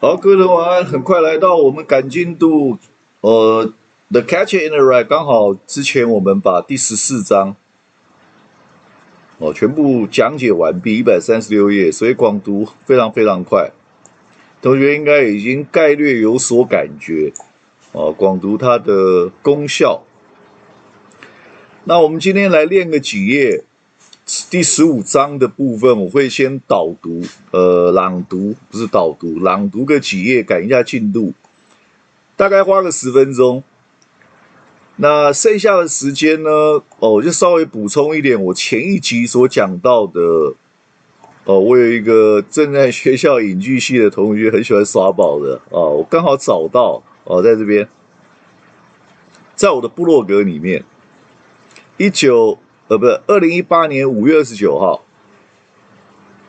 好，各位人晚安，很快来到我们赶进度，The Catcher in the Rye， 刚好之前我们把第14章全部讲解完毕，136页，所以广读非常非常快，同学应该已经概略有所感觉广读它的功效。那我们今天来练个几页。第15章的部分，我会先导读，朗读不是导读，朗读个几页，赶一下进度，大概花个10分钟。那剩下的时间呢，我就稍微补充一点我前一集所讲到的，我有一个正在学校影剧系的同学很喜欢耍宝的我刚好找到在这边，在我的部落格里面，2018年5月29号，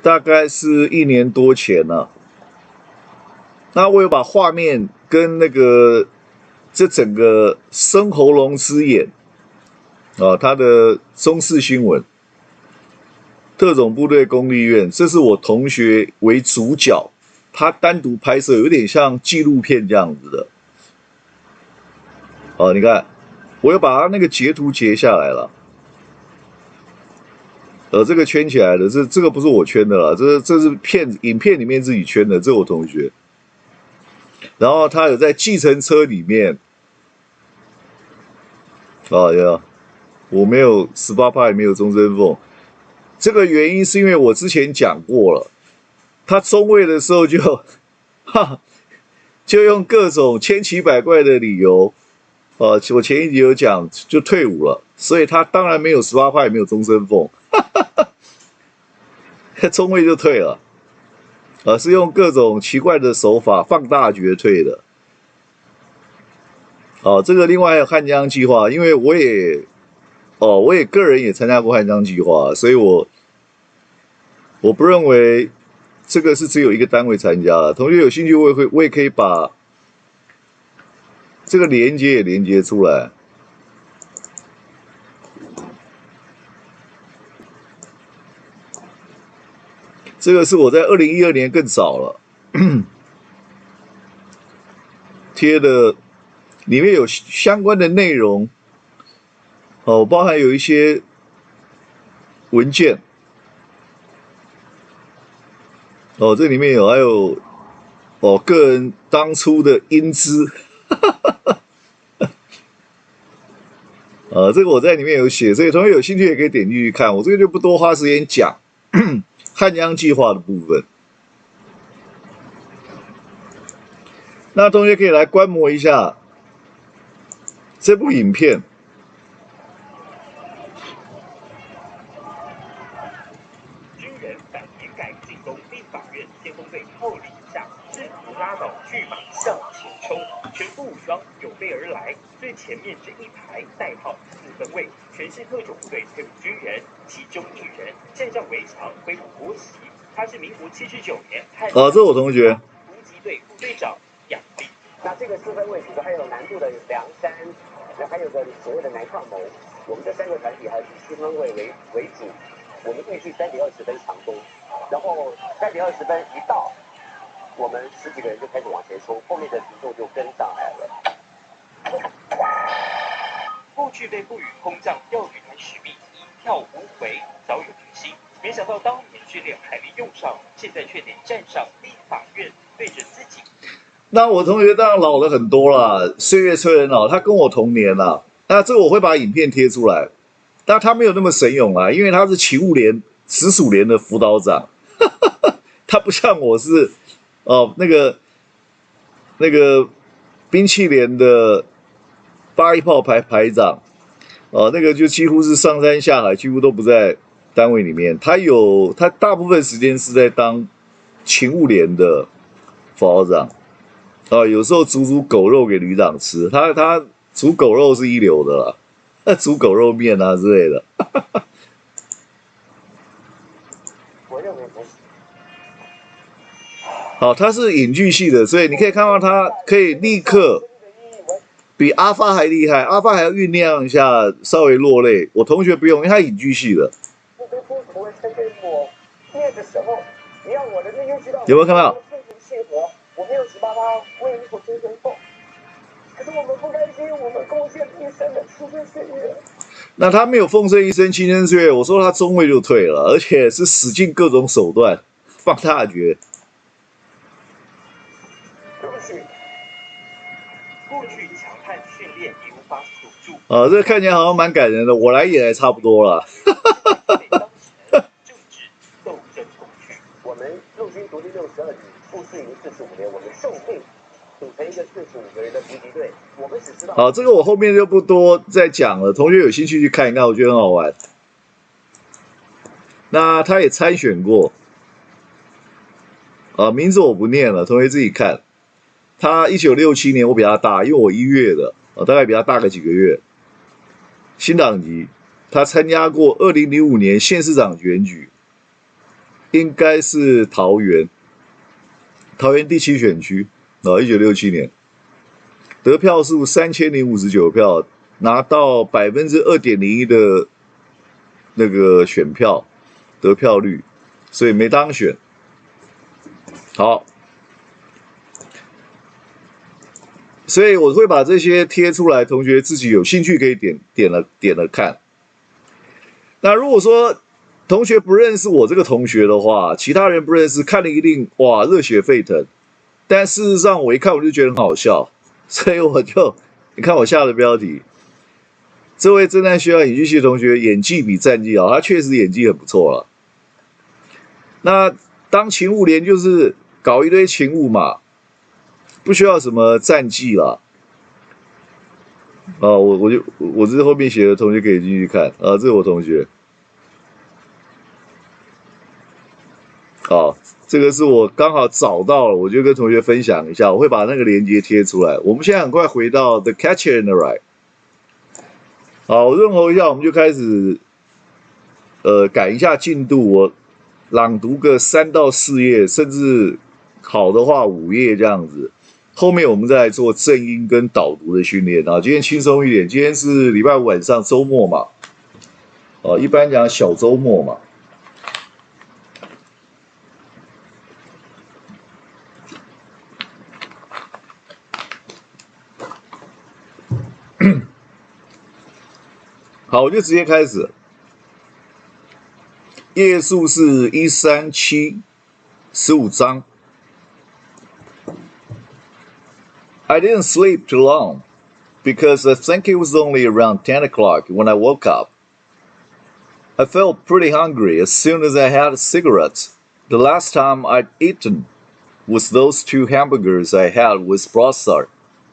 大概是1年多前了。那我有把画面跟这整个生喉咙之眼他的中视新闻特种部队公立医院，这是我同学为主角，他单独拍摄，有点像纪录片这样子的。你看，我有把他那个截图截下来了。这个圈起来的，这个不是我圈的啦，这是影片里面自己圈的，这是我同学。然后他有在计程车里面，我没有18趴，也没有终身俸。这个原因是因为我之前讲过了，他中尉的时候就用各种千奇百怪的理由，我前一集有讲就退伍了，所以他当然没有18趴，也没有终身俸。中尉就退了，是用各种奇怪的手法放大决退的。这个另外还有汉疆计划，因为我也个人也参加过汉疆计划，所以我不认为这个是只有一个单位参加了。同学有兴趣，我也可以把这个连接也连接出来。这个是我在2012年更早了贴的，里面有相关的内容，包含有一些文件，这里面还有个人当初的英姿，这个我在里面有写，所以同学有兴趣也可以点进去看，我这个就不多花时间讲。汉疆计划的部分，那同学可以来观摩一下这部影片。军人反掩改进攻立法院，先锋队号令下，试图拉倒巨蟒向前冲，全副武装有备而来。最前面这一排代号4分卫，全是特种部队退伍军人，其中一人站上围墙挥舞国旗，他是民国79年这是我同学，突击队副队长杨力。那这个4分卫其实还有南部的梁山，那还有个所谓的南抗盟。我们这3个团体还是以4分卫为主。我们会去3点20分强攻，然后3点20分一到，我们10几个人就开始往前冲，后面的群众就跟上来了。过去被赋予空降钓鱼台使命，一跳无回，早有决心。没想到当年训练还没用上，现在却得站上立法院，对着自己。那我同学当然老了很多啦，岁月催人老，他跟我同年啦。那这个我会把影片贴出来，但他没有那么神勇啦，因为他是勤务连直属连的辅导长，他不像我是那个兵器连的81炮排长，那个就几乎是上山下海，几乎都不在单位里面。他大部分时间是在当勤务连的辅导长。有时候煮狗肉给旅长吃，他煮狗肉是一流的啦，那煮狗肉面啊之类的。我认为不是。好，他是影剧系的，所以你可以看到他可以立刻比阿发还厉害，阿发还要酝酿一下，稍微落泪。我同学不用，因为他影剧系的。有没有看到？我没有18%为你所精神痛，可是我们不甘心，我们贡献一生的青春岁月。那他没有奉献一生青春岁月，我说他中尉就退了，而且是使尽各种手段放大决。对不起，过去强悍训练已无法锁住。这个看起来好像蛮感人的，我来也差不多了。政治斗争工具。我们陆军独立62旅副四营45连，我们受聘组成一个45个人的补给队，我们只知道。好，这个我后面就不多再讲了，同学有兴趣去看一看，我觉得很好玩。那他也参选过，名字我不念了，同学自己看。他1967年我比他大，因为我1月的，大概比他大个几个月。新党籍，他参加过2005年县市长选举，应该是桃园第7选区，1967年，得票数3059票，拿到2.01%的那个选票得票率，所以没当选。好。所以我会把这些贴出来，同学自己有兴趣可以点了看。那如果说同学不认识我这个同学的话，其他人不认识，看了一定哇热血沸腾。但事实上我一看我就觉得很好笑，所以你看我下的标题，这位侦探学校影剧系的同学演技比战绩好，他确实演技很不错了。那当勤务连就是搞一堆勤务嘛。不需要什么战绩啦，我这是后面写的，同学可以进去看这是我同学，好，这个是我刚好找到了，我就跟同学分享一下，我会把那个链接贴出来。我们现在很快回到 The Catcher in the Rye， 好，我润喉一下，我们就开始赶一下进度，我朗读个3到4页，甚至好的话5页这样子。后面我们再来做正音跟导读的训练啊。今天轻松一点，今天是礼拜5晚上，周末嘛，一般讲小周末嘛。好，我就直接开始。页数是137，15章。I didn't sleep too long, because I think it was only around 10 o'clock when I woke up. I felt pretty hungry as soon as I had a cigarette. The last time I'd eaten was those 2 hamburgers I had with Brossard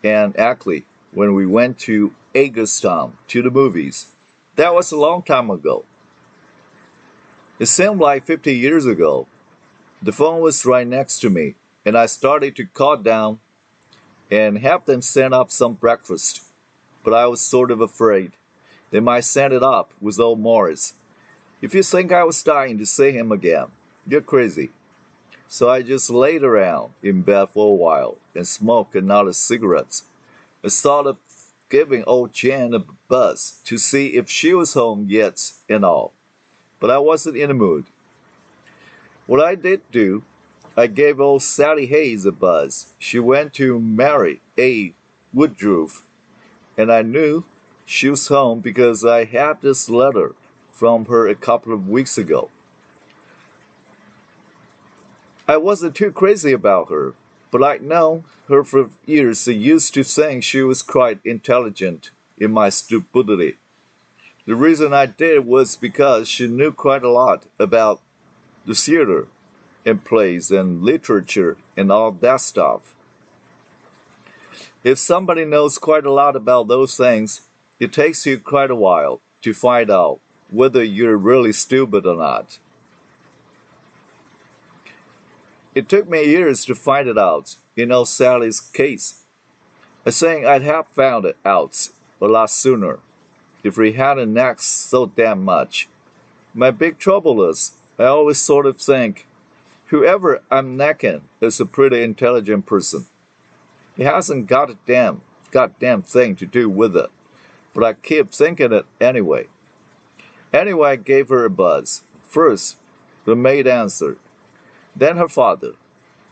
and Ackley when we went to Hagerstown to the movies. That was a long time ago. It seemed like 50 years ago. The phone was right next to me, and I started to call down and have them send up some breakfast. But I was sort of afraid they might send it up with old Morris. If you think I was dying to see him again, you're crazy. So I just laid around in bed for a while and smoked another cigarette. I thought of giving old Jan a buzz to see if she was home yet and all. But I wasn't in the mood. What I did do, I gave old Sally Hayes a buzz. She went to marry A. Woodruff, and I knew she was home because I had this letter from her a couple of weeks ago. I wasn't too crazy about her, but I'd known her for years and used to think she was quite intelligent in my stupidity. The reason I did was because she knew quite a lot about the theater and plays and literature and all that stuff. If somebody knows quite a lot about those things, it takes you quite a while to find out whether you're really stupid or not. It took me years to find it out in old Sally's case. I think I'd have found it out a lot sooner if we hadn't nagged so damn much. My big trouble is, I always sort of think whoever I'm nagging is a pretty intelligent person. It hasn't got a goddamn thing to do with it, but I keep thinking it anyway. Anyway, I gave her a buzz. First, the maid answered, then her father.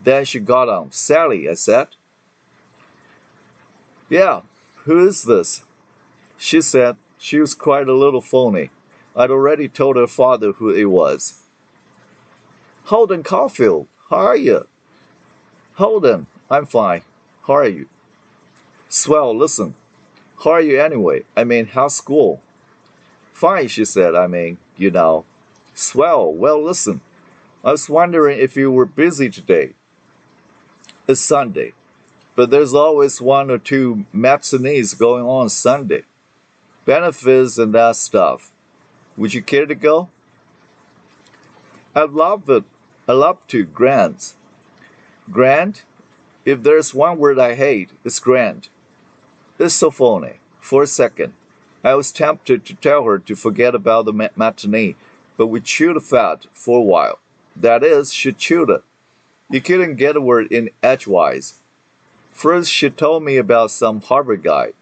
Then she got on. Sally, I said. Yeah, who is this? She said she was quite a little phony. I'd already told her father who it was. Holden Caulfield, how are you? Holden, I'm fine. How are you? Swell, listen. How are you anyway? I mean, how's school? Fine, she said. Swell, well, listen. I was wondering if you were busy today. It's Sunday, but there's always one or two matinees going on Sunday. Benefits and that stuff. Would you care to go? I'd love it. I love to. Grand. Grand? If there's one word I hate, it's grand. It's so phony. For a second, I was tempted to tell her to forget about the matinee, but we chewed the fat for a while. That is, she chewed it. You couldn't get a word in edgewise. First, she told me about some Harvard guy.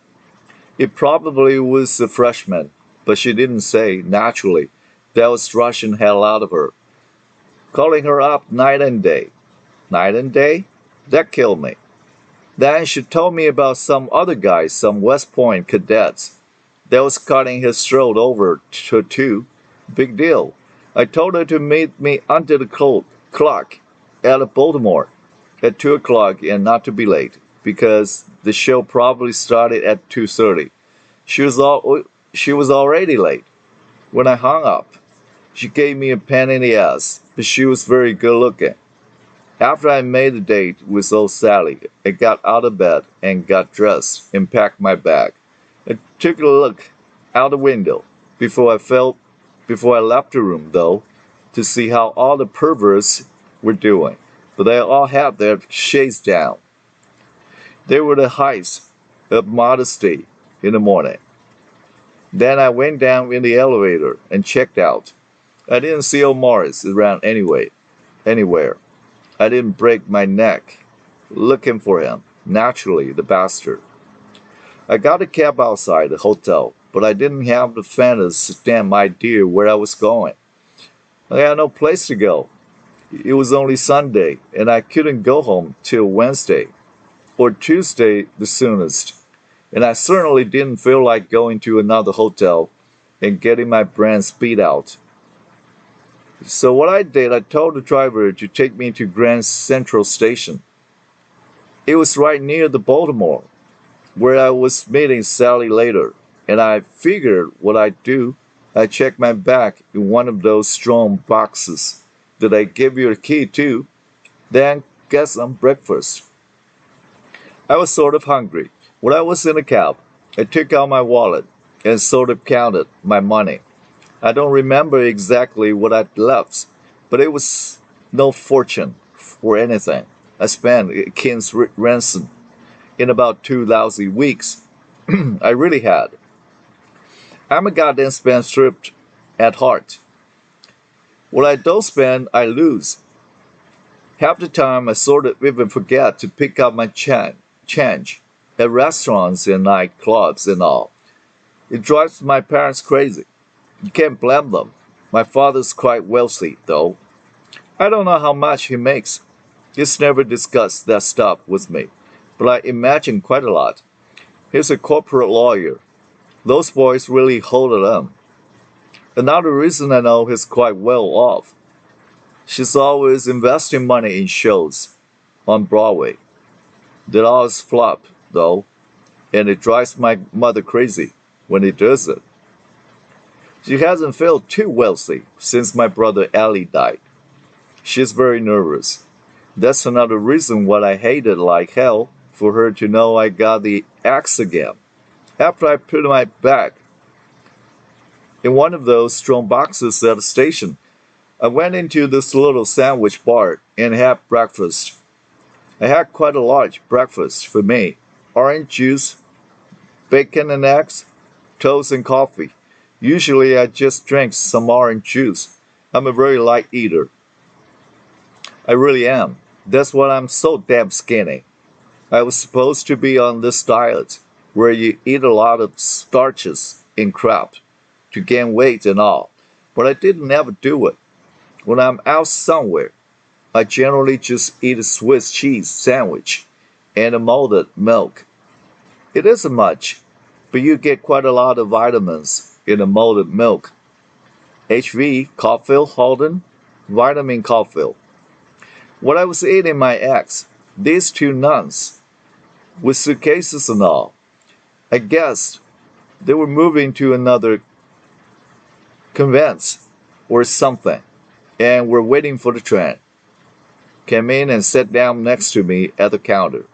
It probably was a freshman, but she didn't say, naturally. That was rushing hell out of her. Calling her up night and day. Night and day? That killed me. Then she told me about some other guy, some West Point cadets, that was cutting his throat over to two. Big deal. I told her to meet me under the clock at Baltimore at 2 o'clock and not to be late, because the show probably started at 2:30. She was already late. When I hung up, she gave me a pain in the ass, but she was very good looking. After I made the date with old Sally, I got out of bed and got dressed and packed my bag. I took a look out the window before I left the room, though, to see how all the perverts were doing. But they all had their shades down. They were the heights of modesty in the morning. Then I went down in the elevator and checked out. I didn't see old Morris around anywhere. I didn't break my neck looking for him. Naturally, the bastard. I got a cab outside the hotel, but I didn't have the faintest damn idea where I was going. I had no place to go. It was only Sunday, and I couldn't go home till Wednesday, or Tuesday the soonest. And I certainly didn't feel like going to another hotel and getting my brains beat out. So what I did, I told the driver to take me to Grand Central Station. It was right near the Baltimore, where I was meeting Sally later, and I figured what I'd do, I'd check my bag in one of those strong boxes that I give you a key to, then get some breakfast. I was sort of hungry. When I was in the cab, I took out my wallet and sort of counted my money. I don't remember exactly what I'd left, but it was no fortune for anything. I spent a king's ransom in about 2 lousy weeks. I really had. I'm a goddamn spendthrift at heart. What I don't spend, I lose. Half the time, I sort of even forget to pick up my change at restaurants and nightclubs and all. It drives my parents crazy. You can't blame them. My father's quite wealthy, though. I don't know how much he makes. He's never discussed that stuff with me, but I imagine quite a lot. He's a corporate lawyer. Those boys really hold it on. Another reason I know he's quite well off. She's always investing money in shows on Broadway. They always flop, though, and it drives my mother crazy when he does it. She hasn't felt too wealthy since my brother Allie died. She's very nervous. That's another reason why I hated like hell for her to know I got the axe again. After I put my bag in one of those strong boxes at the station, I went into this little sandwich bar and had breakfast. I had quite a large breakfast for me. Orange juice, bacon and eggs, toast and coffee. Usually I just drink some orange juice. I'm a very light eater. I really am. That's why I'm so damn skinny. I was supposed to be on this diet where you eat a lot of starches and crap to gain weight and all, but I didn't ever do it. When I'm out somewhere, I generally just eat a Swiss cheese sandwich and a malted milk. It isn't much, but you get quite a lot of vitamins in the malted milk. HV, Caulfield, Holden, vitamin Caulfield. When I was eating my eggs, these two nuns, with suitcases and all, I guessed they were moving to another convent or something, and were waiting for the train. Came in and sat down next to me at the counter.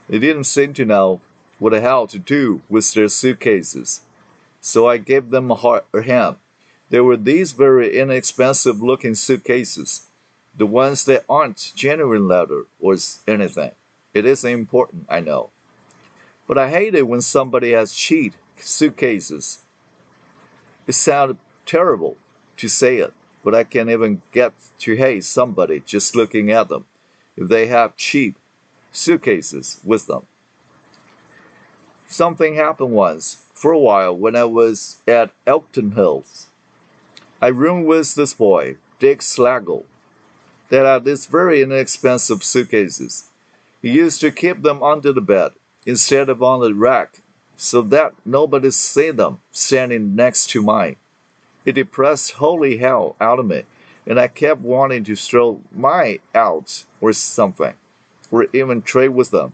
They didn't seem to know what the hell to do with their suitcases, so I gave them a hand. There were these very inexpensive looking suitcases, the ones that aren't genuine leather or anything. It isn't important, I know. But I hate it when somebody has cheap suitcases. It sounded terrible to say it, but I can't even get to hate somebody just looking at them if they have cheap suitcases with them. Something happened once, for a while, when I was at Elkton Hills. I roomed with this boy, Dick Slagle, that had these very inexpensive suitcases. He used to keep them under the bed instead of on the rack, so that nobody see them standing next to mine. It depressed holy hell out of me, and I kept wanting to throw mine out or something, or even trade with them.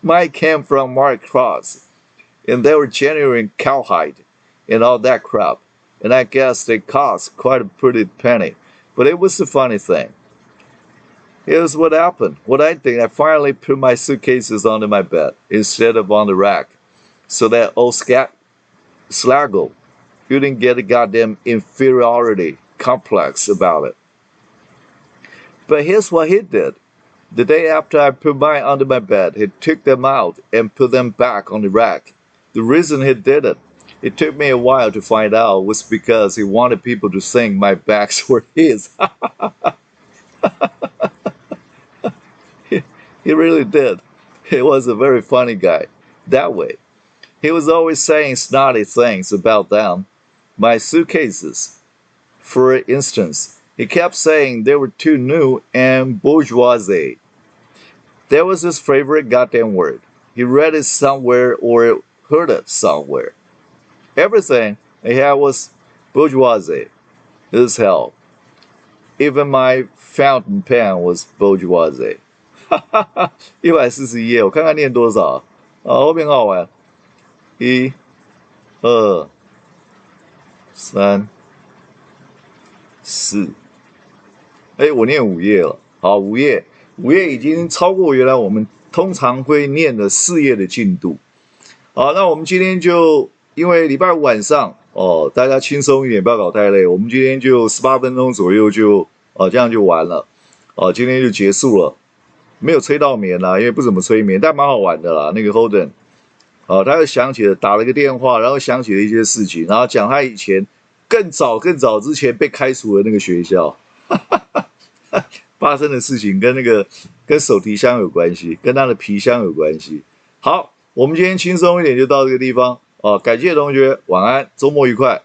Mine came from Mark Cross, and they were genuine cowhide and all that crap, and I guess they cost quite a pretty penny, but it was a funny thing. Here's what happened. What I think, I finally put my suitcases under my bed instead of on the rack, so that old Slagle couldn't get a goddamn inferiority complex about it. But here's what he did. The day after I put mine under my bed, he took them out and put them back on the rack. The reason he did it took me a while to find out, was because he wanted people to think my bags were his. He really did. He was a very funny guy that way. He was always saying snotty things about them. My suitcases, for instance, he kept saying they were too new and bourgeoisie. That was his favorite goddamn word. He read it somewhere or heard it somewhere. Everything he had was bourgeoisie. As hell. Even my fountain pen was bourgeoisie. 141页，我看看念多少啊？后面好玩。1、2、3、4。我念5页了。好，5页已经超过原来我们通常会念的4页的进度。好，那我们今天就因为礼拜五晚上大家轻松一点，不要搞太累。我们今天就18分钟左右就这样就完了。今天就结束了。没有催到眠啦，因为不怎么催眠，但蛮好玩的啦。那个 Holden，他又想起了打了个电话，然后想起了一些事情，然后讲他以前更早之前被开除的那个学校发生的事情，跟手提箱有关系，跟他的皮箱有关系。好，我们今天轻松一点就到这个地方感谢同学，晚安，周末愉快。